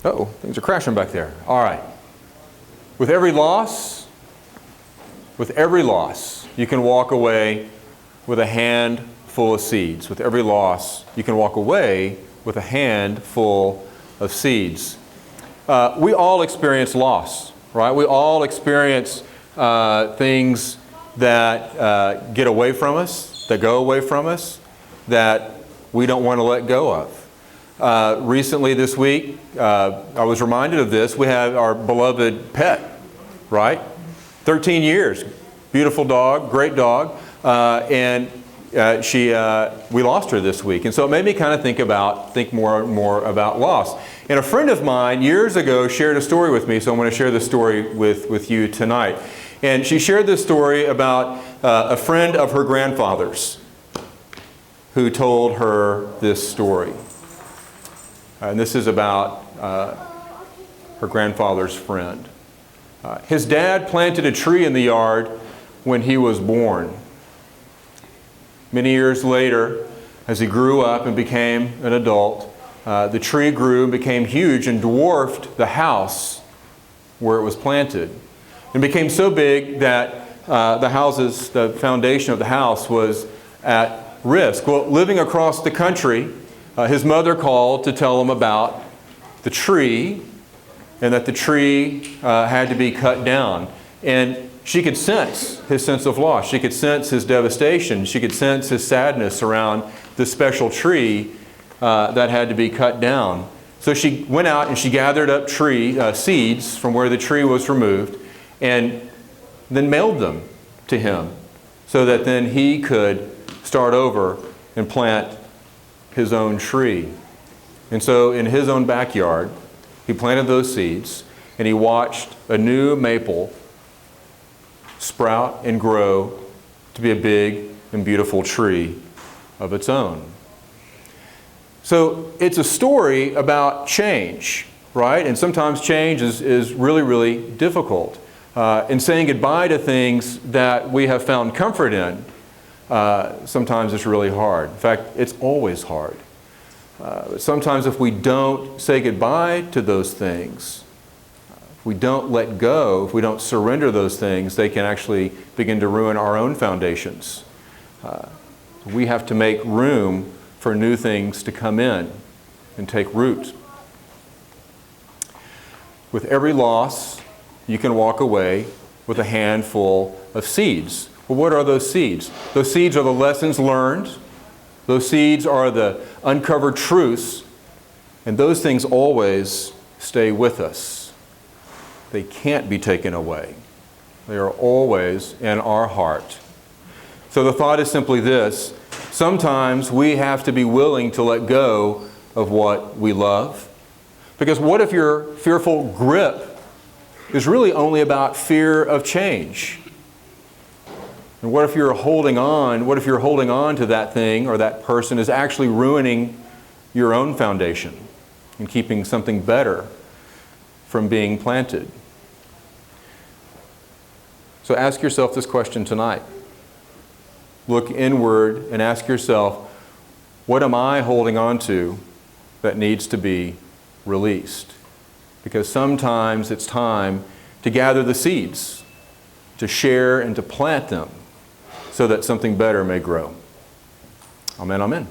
Uh-oh, things are crashing back there. All right. With every loss, you can walk away with a hand full of seeds. With every loss, you can walk away with a hand full of seeds. We all experience loss, right? We all experience things that get away from us, that go away from us, that we don't want to let go of. Recently this week, I was reminded of this. We have our beloved pet, right? 13 years. Beautiful dog, great dog. And we lost her this week. And so it made me kind of think more and more about loss. And a friend of mine years ago shared a story with me, so I'm going to share this story with you tonight. And she shared this story about a friend of her grandfather's who told her this story. And this is about her grandfather's friend. His dad planted a tree in the yard when he was born. Many years later, as he grew up and became an adult, the tree grew and became huge and dwarfed the house where it was planted. It became so big that the foundation of the house was at risk. Well, living across the country, his mother called to tell him about the tree and that the tree had to be cut down. And she could sense his sense of loss. She could sense his devastation. She could sense his sadness around this special tree that had to be cut down. So she went out and she gathered up seeds from where the tree was removed and then mailed them to him so that then he could start over and plant his own tree. And so in his own backyard, he planted those seeds and he watched a new maple sprout and grow to be a big and beautiful tree of its own. So it's a story about change, right? And sometimes change is really, really difficult. And saying goodbye to things that we have found comfort in, sometimes it's really hard. In fact, it's always hard. But sometimes if we don't say goodbye to those things, if we don't let go, if we don't surrender those things, they can actually begin to ruin our own foundations. We have to make room for new things to come in and take root. With every loss, you can walk away with a handful of seeds. Well, what are those seeds? Those seeds are the lessons learned. Those seeds are the uncovered truths. And those things always stay with us. They can't be taken away. They are always in our heart. So the thought is simply this. Sometimes we have to be willing to let go of what we love. Because what if your fearful grip is really only about fear of change? And what if you're holding on to that thing or that person is actually ruining your own foundation and keeping something better from being planted? So ask yourself this question tonight. Look inward and ask yourself, what am I holding on to that needs to be released? Because sometimes it's time to gather the seeds, to share and to plant them so that something better may grow. Amen, amen.